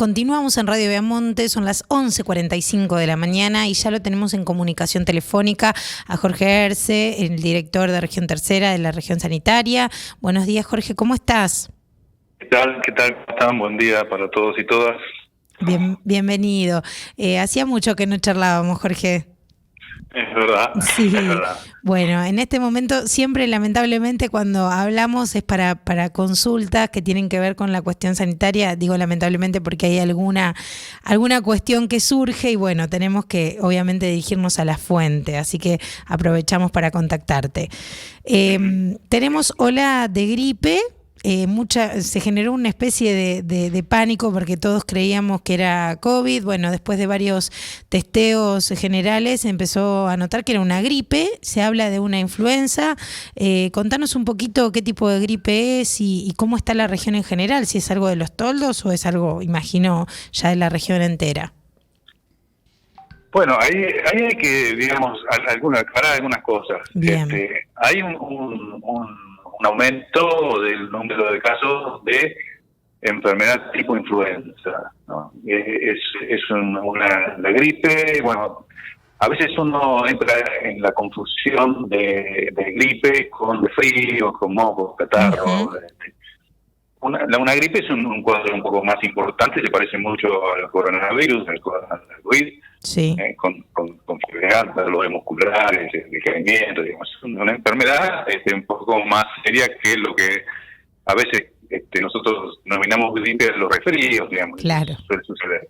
Continuamos en Radio Viamonte, son las 11:45 de la mañana y ya lo tenemos en comunicación telefónica a Jorge Erce, el director de Región Tercera de la Región Sanitaria. Buenos días, Jorge, ¿cómo estás? ¿Qué tal? ¿Qué tal? ¿Cómo están? Buen día para todos y todas. Bienvenido. Hacía mucho que no charlábamos, Jorge. Es verdad, Sí, es verdad. Bueno, en este momento siempre lamentablemente cuando hablamos es para consultas que tienen que ver con la cuestión sanitaria, digo lamentablemente porque hay alguna cuestión que surge y bueno, tenemos que obviamente dirigirnos a la fuente, así que aprovechamos para contactarte. Tenemos ola de gripe. Se generó una especie de pánico porque todos creíamos que era COVID. Bueno, después de varios testeos generales se empezó a notar que era una gripe. Se habla de una influenza. Contanos un poquito qué tipo de gripe es y cómo está la región en general, si es algo de los toldos o es algo, imagino, ya de la región entera. Bueno, ahí hay que, digamos, aclarar algunas cosas. Bien. Hay un aumento del número de casos de enfermedad tipo influenza, ¿no? La gripe, bueno, a veces uno entra en la confusión de gripe con frío, con mocos, catarro. Uh-huh. Una gripe es un cuadro un poco más importante, se parece mucho al coronavirus, al COVID. Sí. Con fiebre alta, dolores musculares, decaimiento, digamos. Es una enfermedad un poco más seria que lo que a veces nosotros denominamos gripe de los resfríos, digamos. Claro. Suele suceder.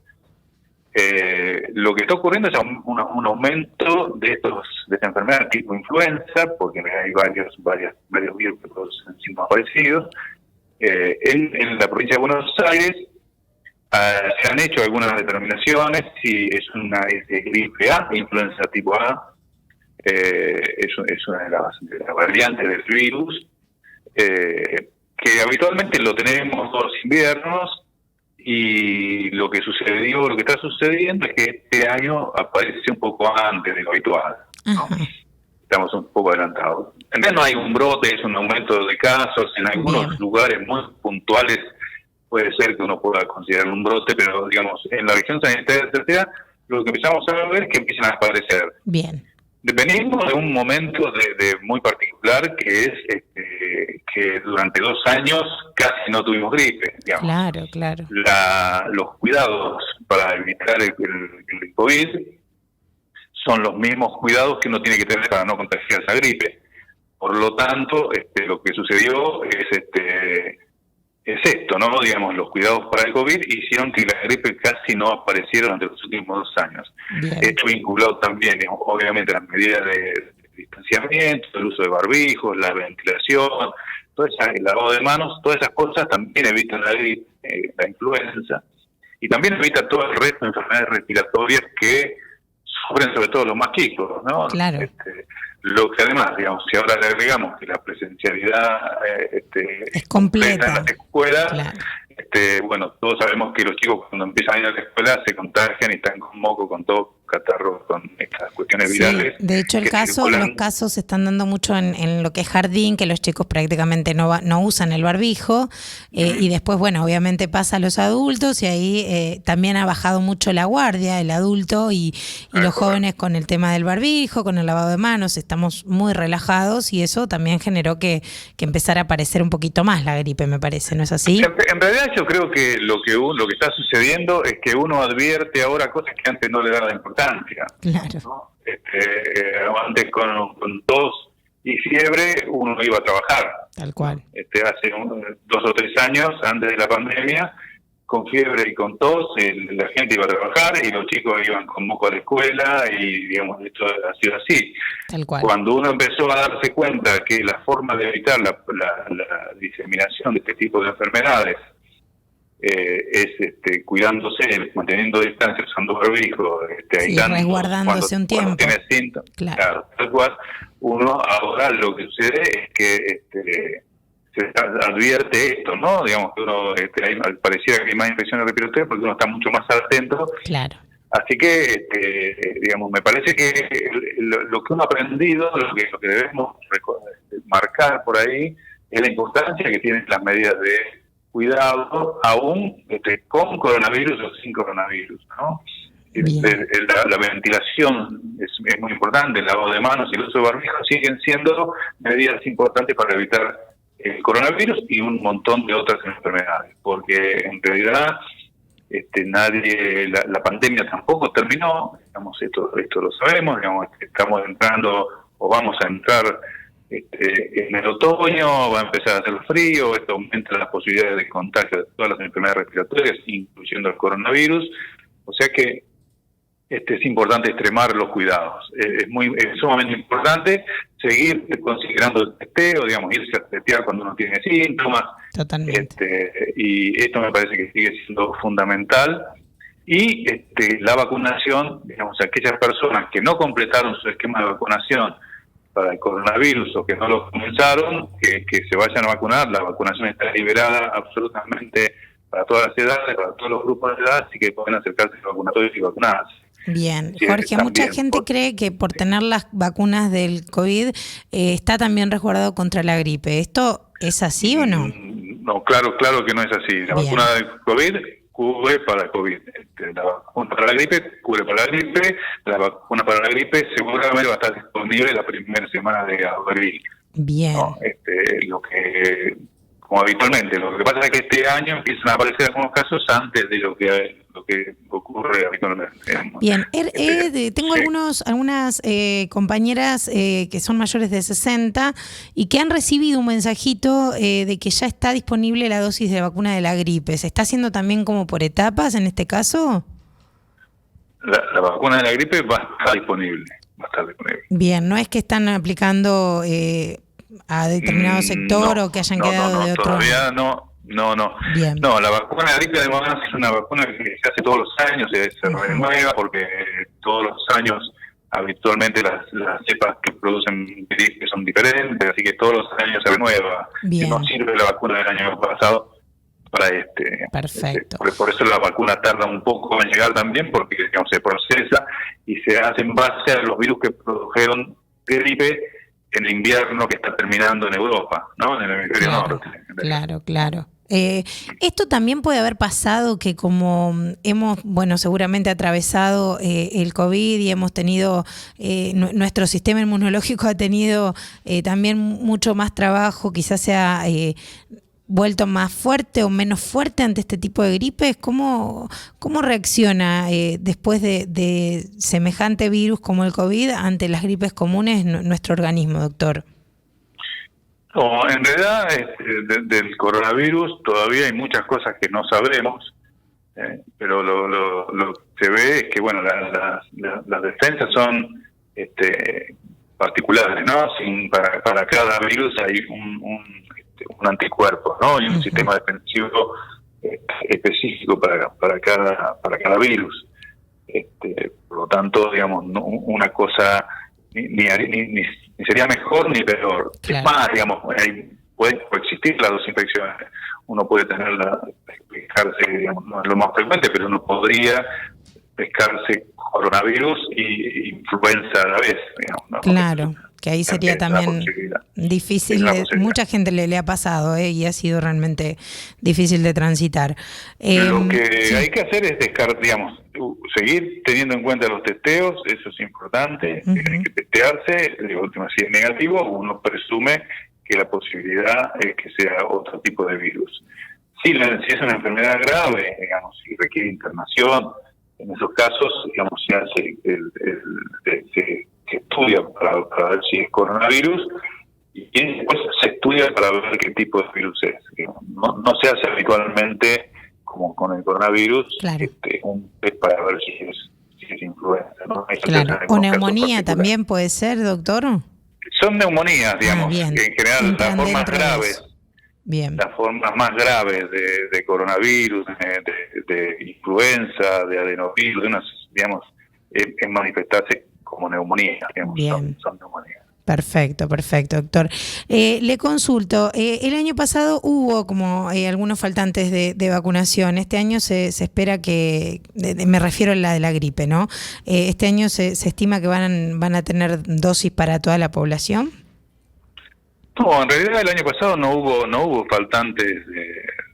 Lo que está ocurriendo es un aumento de esta enfermedad tipo influenza, porque hay varios virus que producen síntomas parecidos. En la provincia de Buenos Aires se han hecho algunas determinaciones si es de gripe A, influenza tipo A, es una de las variantes del virus, que habitualmente lo tenemos todos los inviernos, y lo que está sucediendo es que este año aparece un poco antes de lo habitual, ¿no? Uh-huh. Estamos un poco adelantados. En realidad no hay un brote, es un aumento de casos, en algunos lugares muy puntuales puede ser que uno pueda considerar un brote, pero digamos, en la región sanitaria tercera, lo que empezamos a ver es que empiezan a aparecer. Bien. Venimos de un momento de muy particular, que es que durante 2 años casi no tuvimos gripe, digamos. Claro. Los cuidados para evitar el COVID son los mismos cuidados que uno tiene que tener para no contagiar esa gripe. Por lo tanto, lo que sucedió es esto, ¿no? Digamos, los cuidados para el COVID hicieron que la gripe casi no apareciera durante los últimos 2 años. Bien. Esto vinculado también, digamos, obviamente, a las medidas de distanciamiento, el uso de barbijos, la ventilación, el lavado de manos, todas esas cosas también evitan la gripe, la influenza, y también evita todo el resto de enfermedades respiratorias que sufren sobre todo los más chicos, ¿no? Claro. Lo que además, digamos, si ahora le agregamos que la presencialidad es completa en las escuelas, claro. Bueno, todos sabemos que los chicos cuando empiezan a ir a la escuela se contagian y están con moco, con tos, catarro, con estas cuestiones virales. De hecho, los casos se están dando mucho en lo que es jardín, que los chicos prácticamente no usan el barbijo, y después, bueno, obviamente pasa a los adultos y ahí también ha bajado mucho la guardia, el adulto y los jóvenes con el tema del barbijo, con el lavado de manos, estamos muy relajados y eso también generó que empezara a aparecer un poquito más la gripe, me parece, ¿no es así? En realidad yo creo que lo que está sucediendo es que uno advierte ahora cosas que antes no le daba importancia. Claro. ¿No? Antes con tos y fiebre uno iba a trabajar. Tal cual. Hace 2 o 3 años, antes de la pandemia, con fiebre y con tos, la gente iba a trabajar y los chicos iban con moco a la escuela y, digamos, esto ha sido así. Tal cual. Cuando uno empezó a darse cuenta que la forma de evitar la diseminación de este tipo de enfermedades es cuidándose, manteniendo distancia, usando barbijo, resguardándose un tiempo. Cuando tiene síntomas, claro, tal cual. Uno ahora lo que sucede es que se advierte esto, ¿no? Digamos que uno pareciera que hay más infecciones respiratorias porque uno está mucho más atento. Claro. Así que, digamos, me parece que lo que uno ha aprendido, lo que debemos marcar por ahí, es la importancia que tienen las medidas de cuidado aún con coronavirus o sin coronavirus, ¿no? La ventilación es muy importante, el lavado de manos y el uso de barbijo siguen siendo medidas importantes para evitar el coronavirus y un montón de otras enfermedades, porque en realidad la pandemia tampoco terminó, digamos, esto lo sabemos, digamos, estamos entrando o vamos a entrar en el otoño, va a empezar a hacer frío, esto aumenta las posibilidades de contagio de todas las enfermedades respiratorias, incluyendo el coronavirus, o sea que es importante extremar los cuidados. Es sumamente importante seguir considerando el testeo, digamos, irse a testear cuando uno tiene síntomas. Totalmente. Y esto me parece que sigue siendo fundamental. Y la vacunación, digamos, aquellas personas que no completaron su esquema de vacunación para el coronavirus o que no lo comenzaron, que se vayan a vacunar. La vacunación está liberada absolutamente para todas las edades, para todos los grupos de edad, así que pueden acercarse a vacunatorios y vacunarse. Bien, Jorge, mucha gente cree que por tener las vacunas del COVID está también resguardado contra la gripe. ¿Esto es así o no? No, claro que no es así. La vacuna del COVID cubre para el COVID. La vacuna para la gripe cubre para la gripe. La vacuna para la gripe seguramente va a estar disponible la primera semana de abril. Bien. ¿No? Como habitualmente. Lo que pasa es que este año empiezan a aparecer algunos casos antes de lo que ocurre habitualmente. Bien, tengo algunas compañeras que son mayores de 60 y que han recibido un mensajito de que ya está disponible la dosis de vacuna de la gripe. ¿Se está haciendo también como por etapas en este caso? La vacuna de la gripe va a estar disponible. Bien, no es que están aplicando a determinado sector o que hayan quedado de otro. Todavía no. Bien. No, la vacuna de la gripe además es una vacuna que se hace todos los años, se renueva porque todos los años habitualmente las cepas que producen gripe son diferentes, así que todos los años se renueva. Bien. No sirve la vacuna del año pasado para Perfecto. Por eso la vacuna tarda un poco en llegar también, porque digamos, se procesa y se hace en base a los virus que produjeron gripe en el invierno que está terminando en Europa, ¿no? En el hemisferio norte. Claro. Esto también puede haber pasado que como hemos, seguramente atravesado el COVID y hemos tenido, nuestro sistema inmunológico ha tenido también mucho más trabajo, quizás se ha vuelto más fuerte o menos fuerte ante este tipo de gripes. ¿Cómo reacciona después de semejante virus como el COVID ante las gripes comunes nuestro organismo, doctor? No, en realidad del coronavirus todavía hay muchas cosas que no sabemos, pero lo que se ve es que las defensas son particulares, ¿no? Para cada virus hay un anticuerpo, ¿no? Y un sistema defensivo específico para cada virus. Por lo tanto, digamos, una cosa ni sería mejor ni peor. Claro. Es más, digamos, pueden coexistir las dos infecciones. Uno puede pescarse, digamos, no es lo más frecuente, pero uno podría pescarse coronavirus y influenza a la vez, digamos, ¿no? Claro, que ahí sería también difícil, mucha gente le ha pasado y ha sido realmente difícil de transitar. Lo que hay que hacer es seguir teniendo en cuenta los testeos, eso es importante, hay que testearse, de última, si es negativo, uno presume que la posibilidad es que sea otro tipo de virus. Si es una enfermedad grave, digamos, si requiere internación, en esos casos, digamos, se hace se estudia para ver si es coronavirus y después se estudia para ver qué tipo de virus es. No se hace habitualmente como con el coronavirus, claro. Un test para ver si es influenza, ¿no? Claro. O neumonía también puede ser, doctor. Son neumonías, digamos, que en general las formas graves. Bien. Las formas más graves de coronavirus, de influenza, de adenovirus, digamos, es manifestarse como neumonía, digamos, son neumonías. Perfecto, doctor. Le consulto, el año pasado hubo como algunos faltantes de vacunación. Este año se espera que, me refiero a la de la gripe, ¿no? Este año se estima que van a tener dosis para toda la población. No, en realidad el año pasado no hubo faltantes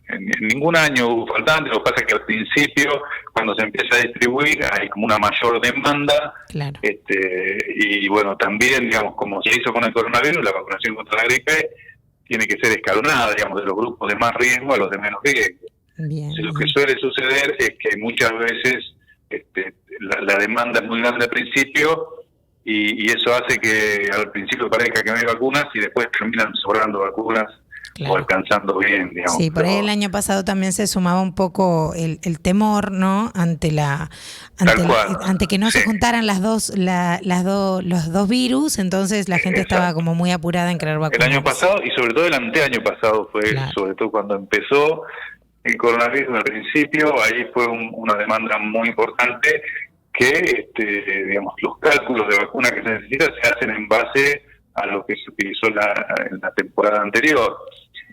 en ningún año hubo faltantes. Lo que pasa es que al principio, cuando se empieza a distribuir, hay como una mayor demanda. Claro. Y bueno, también, digamos, como se hizo con el coronavirus, la vacunación contra la gripe tiene que ser escalonada, digamos, de los grupos de más riesgo a los de menos riesgo. Bien. Lo que suele suceder es que muchas veces la demanda es muy grande al principio, y eso hace que al principio parezca que no hay vacunas y después terminan sobrando vacunas. Claro. O alcanzando bien, digamos. Sí, por ahí el año pasado también se sumaba un poco el temor, ¿no? Ante que no se juntaran los dos virus, entonces la gente estaba como muy apurada en querer vacunar. El año pasado y sobre todo el anteaño pasado fue, claro, sobre todo cuando empezó el coronavirus al principio, ahí fue una demanda muy importante que, digamos, los cálculos de vacuna que se necesitan se hacen en base a lo que se utilizó en la temporada anterior.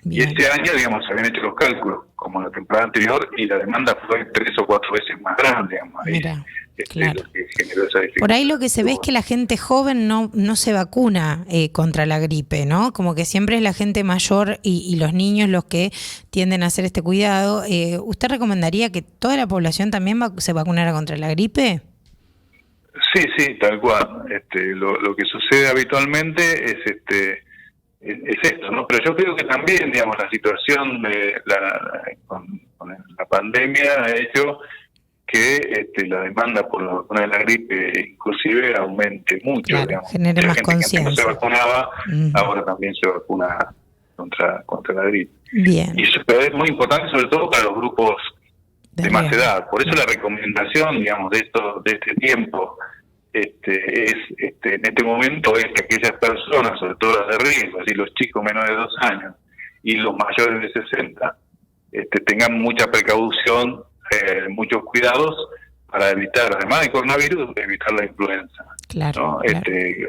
Bien. Y este año, digamos, se habían hecho los cálculos como en la temporada anterior y la demanda fue 3 o 4 veces más grande, digamos. Mira, claro. Lo que generó esa dificultad. Por ahí lo que se ve es que la gente joven no se vacuna contra la gripe, ¿no? Como que siempre es la gente mayor y los niños los que tienden a hacer este cuidado. ¿Usted recomendaría que toda la población también se vacunara contra la gripe? Sí, tal cual. Lo que sucede habitualmente es esto, ¿no? Pero yo creo que también, digamos, la situación con la pandemia ha hecho que la demanda por la vacuna de la gripe inclusive aumente mucho. Claro, digamos. Genere más conciencia. Que no se vacunaba, ahora también se vacuna contra la gripe. Bien. Y eso es muy importante, sobre todo para los grupos de más edad. Por eso la recomendación, digamos, de este tiempo, en este momento, es que aquellas personas, sobre todo las de riesgo, así los chicos menores de 2 años y los mayores de 60, tengan mucha precaución, muchos cuidados para evitar, además del coronavirus, evitar la influenza. Claro, ¿no? Claro.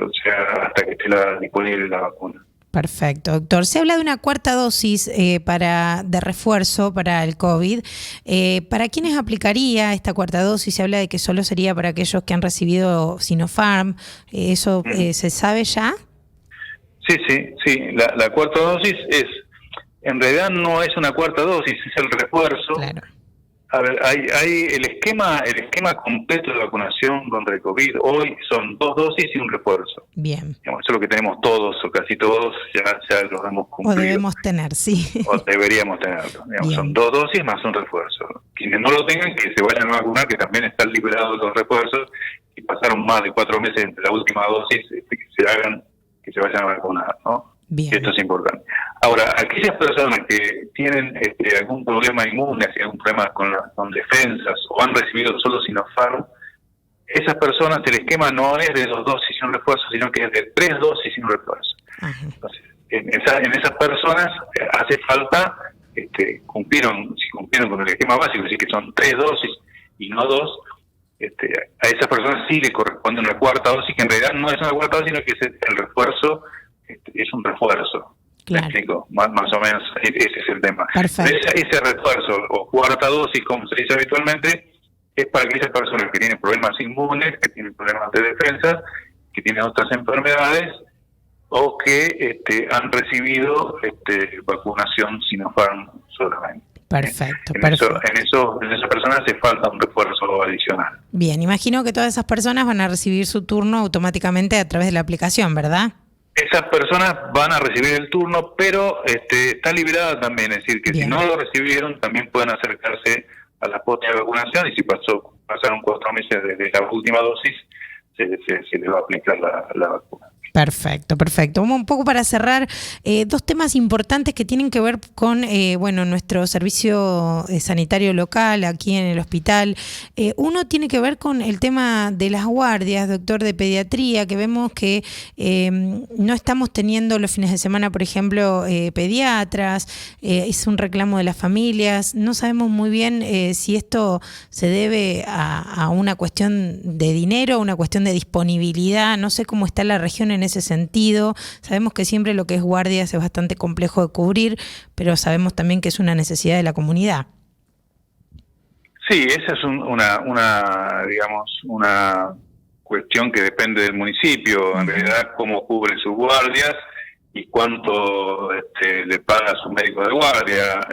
O sea, hasta que esté disponible la vacuna. Perfecto, doctor. Se habla de una cuarta dosis de refuerzo para el COVID. ¿Para quiénes aplicaría esta cuarta dosis? Se habla de que solo sería para aquellos que han recibido Sinopharm. ¿Eso se sabe ya? Sí. La cuarta dosis en realidad no es una cuarta dosis, es el refuerzo. Claro. A ver, hay el esquema completo de vacunación contra el COVID hoy son 2 dosis y un refuerzo. Bien. Digamos, eso es lo que tenemos todos o casi todos, ya los hemos cumplido. O debemos tener, sí. O deberíamos tenerlo. Digamos, son 2 dosis más un refuerzo. Quienes no lo tengan, que se vayan a vacunar, que también están liberados los refuerzos y pasaron más de 4 meses entre la última dosis, que se vayan a vacunar, ¿no? Bien. Esto es importante. Ahora, aquellas personas que tienen algún problema inmune, algún problema con defensas o han recibido solo Sinopharm, esas personas, el esquema no es de 2 dosis y un refuerzo, sino que es de 3 dosis y un refuerzo. Ajá. Entonces, en esas personas hace falta, si cumplieron con el esquema básico, es decir, que son 3 dosis y no 2, a esas personas sí le corresponde una cuarta dosis, que en realidad no es una cuarta dosis, sino que es el refuerzo. Es un refuerzo, claro. ¿Me explico? Más o menos ese es el tema. Ese refuerzo o cuarta dosis, como se dice habitualmente, es para aquellas personas que tienen problemas inmunes, que tienen problemas de defensa, que tienen otras enfermedades o que han recibido vacunación Sinopharm solamente. Perfecto. En esas personas hace falta un refuerzo adicional. Bien, imagino que todas esas personas van a recibir su turno automáticamente a través de la aplicación, ¿verdad? Esas personas van a recibir el turno, pero está liberada también, es decir, que Bien. Si no lo recibieron, también pueden acercarse a la posta de vacunación y si pasaron 4 meses desde la última dosis, se les va a aplicar la vacuna. Perfecto. Un poco para cerrar, 2 temas importantes que tienen que ver con nuestro servicio sanitario local aquí en el hospital. Uno tiene que ver con el tema de las guardias, doctor, de pediatría, que vemos que no estamos teniendo los fines de semana, por ejemplo, pediatras. Es un reclamo de las familias. No sabemos muy bien si esto se debe a una cuestión de dinero, una cuestión de disponibilidad. No sé cómo está la región en ese sentido. Sabemos que siempre lo que es guardias es bastante complejo de cubrir, pero sabemos también que es una necesidad de la comunidad. Sí, esa es una cuestión que depende del municipio, en realidad cómo cubre sus guardias y cuánto le paga a su médico de guardia.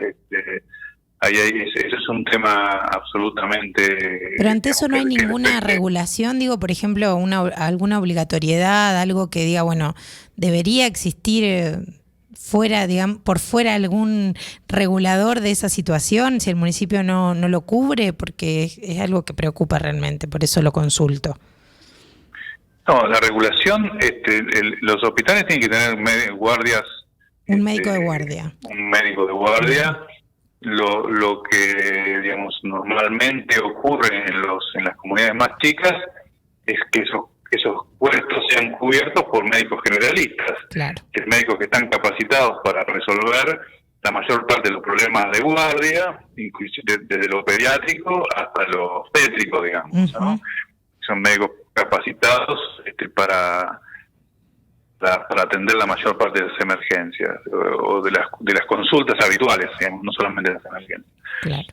Eso es un tema absolutamente... Pero ante eso no hay ninguna regulación, digo, por ejemplo, alguna obligatoriedad, algo que diga, bueno, debería existir fuera, digamos, por fuera algún regulador de esa situación, si el municipio no lo cubre, porque es algo que preocupa realmente, por eso lo consulto. No, la regulación, los hospitales tienen que tener guardias. Un médico de guardia. Un médico de guardia. Lo que, digamos, normalmente ocurre en las comunidades más chicas es que esos puestos sean cubiertos por médicos generalistas, claro, médicos que están capacitados para resolver la mayor parte de los problemas de guardia, inclusive desde lo pediátrico hasta lo obstétrico, digamos, ¿no? Son médicos capacitados para atender la mayor parte de las emergencias o de las consultas habituales, digamos, no solamente de las emergencias. Claro.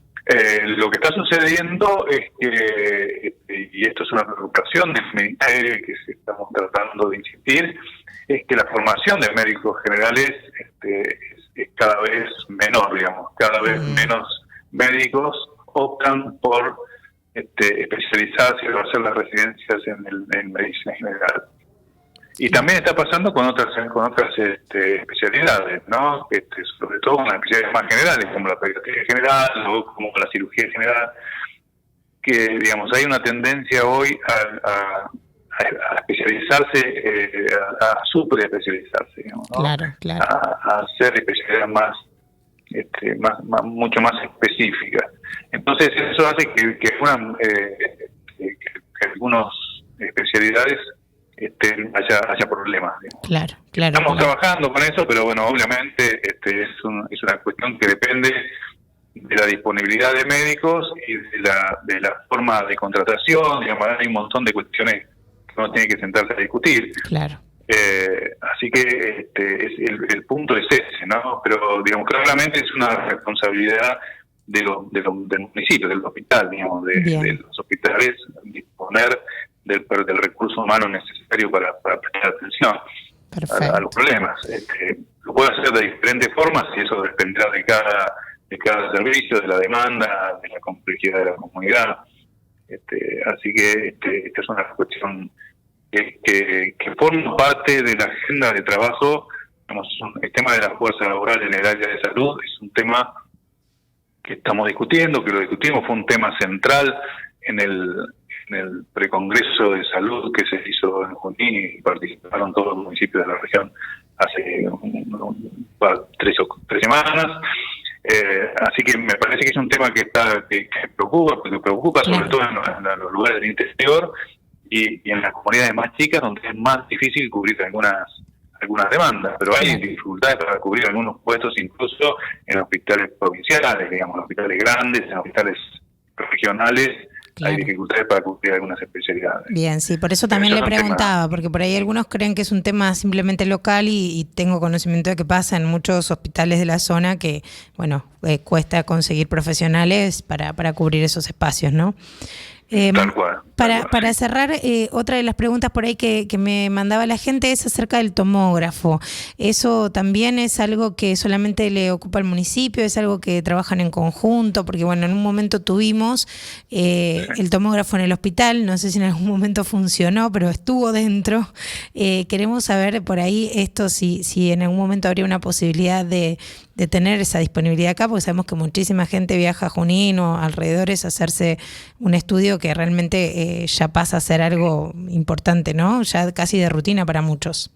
Lo que está sucediendo es que, y esto es una preocupación del Ministerio que estamos tratando de insistir, es que la formación de médicos generales es cada vez menor, digamos, cada vez menos médicos optan por especializarse o hacer las residencias en medicina general. Y también está pasando con otras especialidades, ¿no? Sobre todo con las especialidades más generales, como la pediatría general o como la cirugía general, que, digamos, hay una tendencia hoy a especializarse, a super especializarse, digamos, ¿no? Claro. A hacer especialidades mucho más específicas. Entonces eso hace que algunas especialidades haya problemas, digamos. Claro. Estamos trabajando con eso, pero bueno, obviamente es una cuestión que depende de la disponibilidad de médicos y de la forma de contratación, digamos, hay un montón de cuestiones que uno tiene que sentarse a discutir. Claro. Así que el punto es ese, ¿no? Pero, digamos, claramente es una responsabilidad del municipio, del hospital, digamos, de los hospitales, disponer del recurso humano necesario para prestar atención a los problemas. Lo puede hacer de diferentes formas y eso dependerá de cada servicio, de la demanda, de la complejidad de la comunidad. Así que esta es una cuestión que forma parte de la agenda de trabajo. Digamos, el tema de la fuerza laboral en el área de salud es un tema que estamos discutiendo, que lo discutimos, fue un tema central en el precongreso de salud que se hizo en Junín y participaron todos los municipios de la región hace 3 semanas. Así que me parece que es un tema que preocupa claro, sobre todo en los lugares del interior y en las comunidades más chicas, donde es más difícil cubrir algunas demandas, pero hay dificultades para cubrir algunos puestos incluso en hospitales provinciales, digamos, en hospitales grandes, en hospitales regionales. Claro. Hay dificultades para cubrir algunas especialidades. Bien, sí, por eso también le preguntaba, porque por ahí algunos creen que es un tema simplemente local y tengo conocimiento de que pasa en muchos hospitales de la zona que, bueno, cuesta conseguir profesionales para cubrir esos espacios, ¿no? Tal cual. Para cerrar, otra de las preguntas por ahí que me mandaba la gente es acerca del tomógrafo. ¿Eso también es algo que solamente le ocupa al municipio? ¿Es algo que trabajan en conjunto? Porque bueno, en un momento tuvimos el tomógrafo en el hospital, no sé si en algún momento funcionó, pero estuvo dentro. Queremos saber por ahí esto, si en algún momento habría una posibilidad de tener esa disponibilidad acá, porque sabemos que muchísima gente viaja a Junín o alrededores a hacerse un estudio que realmente ya pasa a ser algo importante, ¿no? Ya casi de rutina para muchos.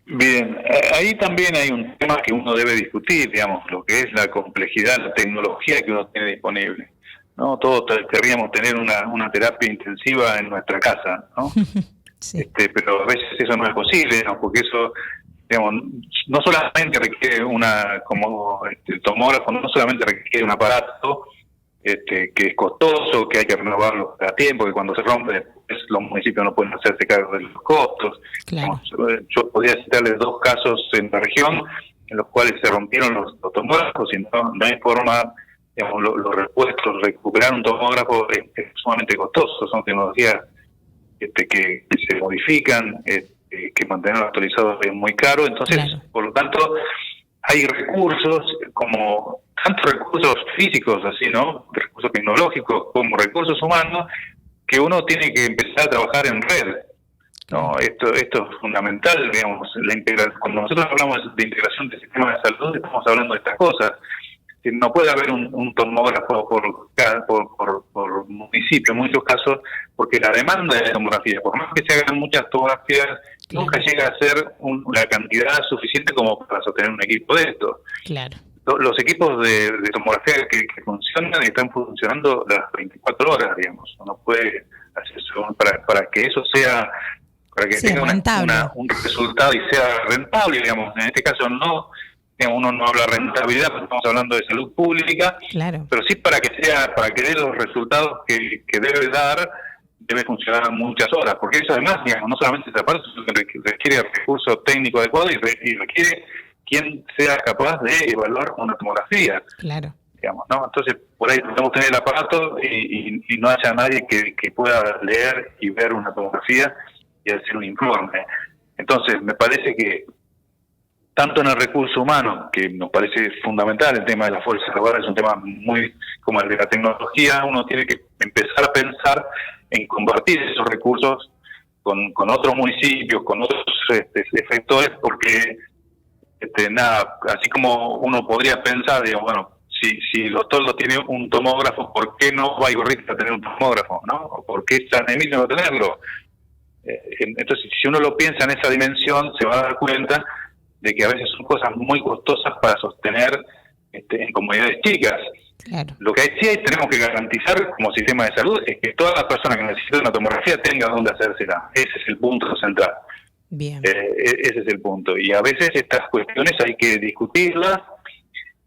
Bien, ahí también hay un tema que uno debe discutir, digamos, lo que es la complejidad, la tecnología que uno tiene disponible, ¿no? Todos querríamos tener una terapia intensiva en nuestra casa, ¿no? Sí. Pero a veces eso no es posible, ¿no? Porque eso, digamos, no solamente requiere el tomógrafo no solamente requiere un aparato que es costoso, que hay que renovarlo a tiempo, que cuando se rompe después los municipios no pueden hacerse cargo de los costos. Claro. Yo podría citarles 2 casos en la región en los cuales se rompieron los tomógrafos y no hay forma, digamos, los repuestos, recuperar un tomógrafo es sumamente costoso, son tecnologías que se modifican, que mantenerlo actualizado es muy caro, entonces, claro, por lo tanto, hay recursos, como tanto recursos físicos, así, ¿no? Recursos tecnológicos como recursos humanos, que uno tiene que empezar a trabajar en red. No, esto es fundamental, digamos, la integración. Cuando nosotros hablamos de integración del sistema de salud, estamos hablando de estas cosas. No puede haber un tomógrafo por municipio en muchos casos, porque la demanda de tomografía, por más que se hagan muchas tomografías, nunca llega a ser la cantidad suficiente como para sostener un equipo de esto. Claro. Los equipos de tomografía que funcionan están funcionando las 24 horas, digamos. Uno puede hacer eso para que eso sea, para que tenga un resultado y sea rentable, digamos. En este caso no, digamos, uno no habla de rentabilidad, porque estamos hablando de salud pública, claro, pero sí para que dé los resultados que debe dar, debe funcionar muchas horas, porque eso además, digamos, no solamente esa parte, sino que requiere recurso técnico adecuado y requiere quien sea capaz de evaluar una tomografía. Claro. Digamos, ¿no? Entonces, por ahí podemos tener el aparato y no haya nadie que pueda leer y ver una tomografía y hacer un informe. Entonces, me parece que tanto en el recurso humano, que nos parece fundamental, el tema de la fuerza laboral es un tema muy como el de la tecnología, uno tiene que empezar a pensar en compartir esos recursos con otros municipios, con otros efectores, porque así como uno podría pensar, digamos, bueno, si Los Toldos tiene un tomógrafo, ¿por qué no Baigorrita tener un tomógrafo, no? ¿O por qué San Emilio no tenerlo? Entonces, si uno lo piensa en esa dimensión, se va a dar cuenta de que a veces son cosas muy costosas para sostener en comunidades chicas. Claro. Lo que sí tenemos que garantizar como sistema de salud es que toda la persona que necesita una tomografía tenga dónde hacérsela. Ese es el punto central. Bien. Ese es el punto. Y a veces estas cuestiones hay que discutirlas,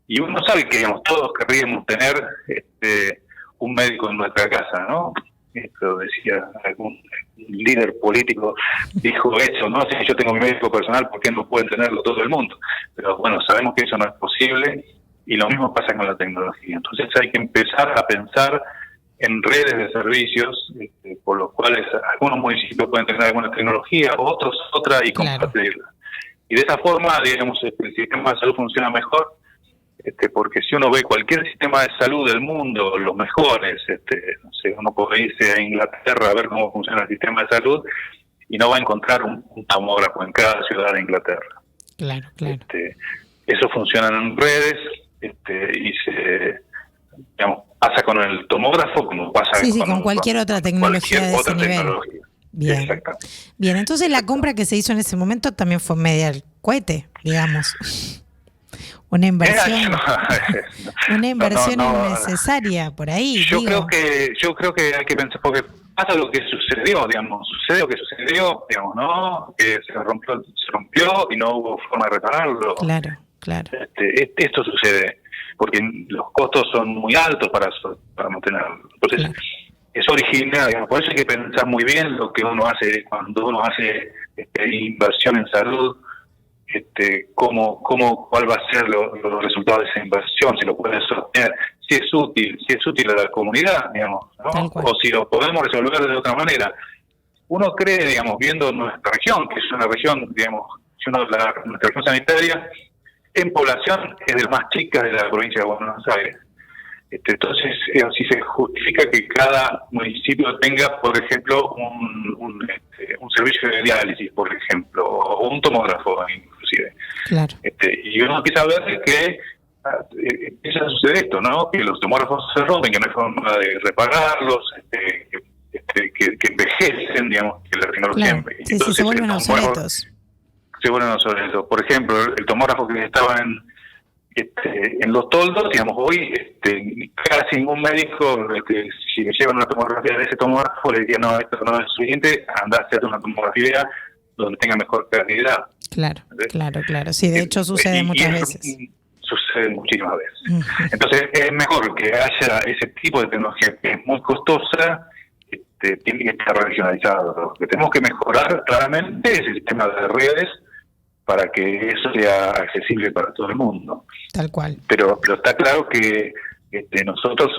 y uno sabe que, digamos, todos querríamos tener un médico en nuestra casa, ¿no? Esto decía algún líder político, dijo eso, ¿no? Si yo tengo mi médico personal, ¿por qué no puede tenerlo todo el mundo? Pero bueno, sabemos que eso no es posible, y lo mismo pasa con la tecnología. Entonces hay que empezar a pensar en redes de servicios, por los cuales algunos municipios pueden tener alguna tecnología, otros otra, y compartirla. Y de esa forma, digamos, el sistema de salud funciona mejor, porque si uno ve cualquier sistema de salud del mundo, los mejores, no sé, uno puede irse a Inglaterra a ver cómo funciona el sistema de salud y no va a encontrar un tomógrafo en cada ciudad de Inglaterra. Claro, claro. Eso funciona en redes, y digamos, pasa con el tomógrafo como pasa con cualquier otra tecnología de ese nivel. Bien. Bien, entonces la compra que se hizo en ese momento también fue media al cohete, digamos. Una inversión, innecesaria por ahí. Yo creo que hay que pensar, porque pasa lo que sucedió, digamos, digamos, ¿no? Que se rompió y no hubo forma de repararlo. Claro. Esto sucede porque los costos son muy altos para mantenerlo. Entonces, es original, digamos, por eso hay que pensar muy bien lo que uno hace cuando uno hace inversión en salud. Cuál va a ser los resultados de esa inversión, si lo pueden sostener, si es útil a la comunidad, digamos, ¿no? O si lo podemos resolver de otra manera. Uno cree, digamos, viendo nuestra región, que es una región, digamos, nuestra región sanitaria, en población es de las más chicas de la provincia de Buenos Aires. Entonces, si se justifica que cada municipio tenga, por ejemplo, un servicio de diálisis, por ejemplo, o un tomógrafo, inclusive. Claro. Y uno empieza a ver que empieza a suceder esto, ¿no? Que los tomógrafos se rompen, que no hay forma de repararlos, que envejecen, digamos, que la tecnología... Claro. Entonces, se vuelven obsoletos. Se vuelven obsoletos. Por ejemplo, el tomógrafo que estaba en Los Toldos, digamos, hoy casi ningún médico, si le llevan una tomografía de ese tomógrafo, le diría, no, esto no es suficiente, anda a hacerte una tomografía donde tenga mejor calidad. Claro. Sí, de hecho sucede muchas veces. Sucede muchísimas veces. Entonces, es mejor que haya ese tipo de tecnología que es muy costosa, tiene que estar regionalizado. Lo que tenemos que mejorar claramente es el sistema de redes, para que eso sea accesible para todo el mundo. Tal cual. Pero está claro que nosotros,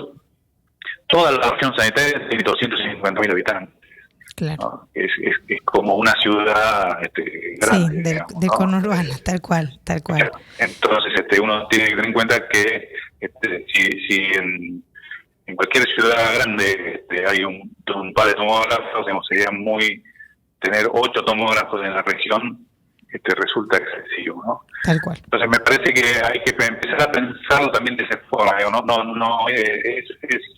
toda la región sanitaria tiene 250.000 habitantes. Claro. ¿no? Es como una ciudad grande, Sí, digamos, del ¿no? conurbano, tal cual, tal cual. Entonces, uno tiene que tener en cuenta que si en cualquier ciudad grande hay un par de tomógrafos, digamos, sería muy tener 8 tomógrafos en la región, resulta excesivo, ¿no? Tal cual. Entonces me parece que hay que empezar a pensarlo también de esa forma, digamos,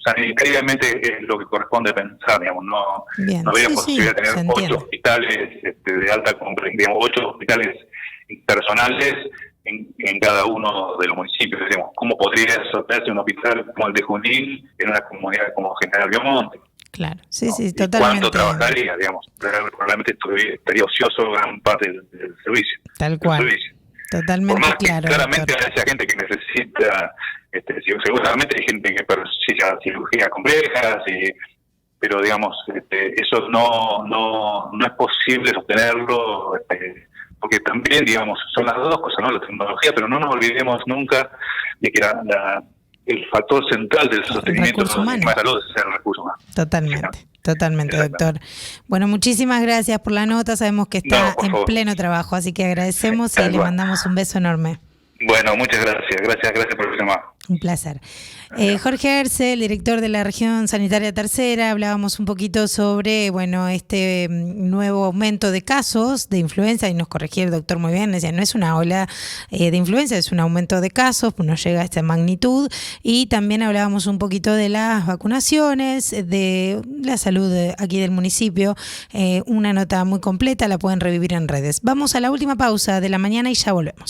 sanitariamente es lo que corresponde pensar, digamos, no Bien, habría sí, posibilidad de se tener 8 entiende. hospitales de alta complejidad, digamos, 8 hospitales personales en cada uno de los municipios, digamos, ¿cómo podría sostenerse un hospital como el de Junín en una comunidad como General Belmonte? Claro, sí, ¿No? sí, ¿Y cuánto totalmente. trabajaría, digamos? Probablemente estaría ocioso gran parte del servicio. Tal cual. Servicio. Por Totalmente más que claro, claramente doctor. haya gente que necesita, seguramente hay gente que precisa cirugías complejas, pero digamos, eso no es posible sostenerlo, porque también, digamos, son las dos cosas, ¿no? La tecnología, pero no nos olvidemos nunca de que el factor central del El sostenimiento recurso del sistema humano. de salud es el recurso humano. Totalmente, totalmente, doctor. Exactamente. Bueno, muchísimas gracias por la nota. Sabemos que No, está por en favor. pleno trabajo, así que agradecemos y Tal le cual. mandamos un beso enorme. Bueno, muchas gracias. Gracias por el llamado. Un placer. Jorge Arce, el director de la región sanitaria tercera, hablábamos un poquito sobre, bueno, este nuevo aumento de casos de influenza, y nos corregía el doctor muy bien, decía, no es una ola de influenza, es un aumento de casos, pues no llega a esta magnitud, y también hablábamos un poquito de las vacunaciones, de la salud aquí del municipio, una nota muy completa, la pueden revivir en redes. Vamos a la última pausa de la mañana y ya volvemos.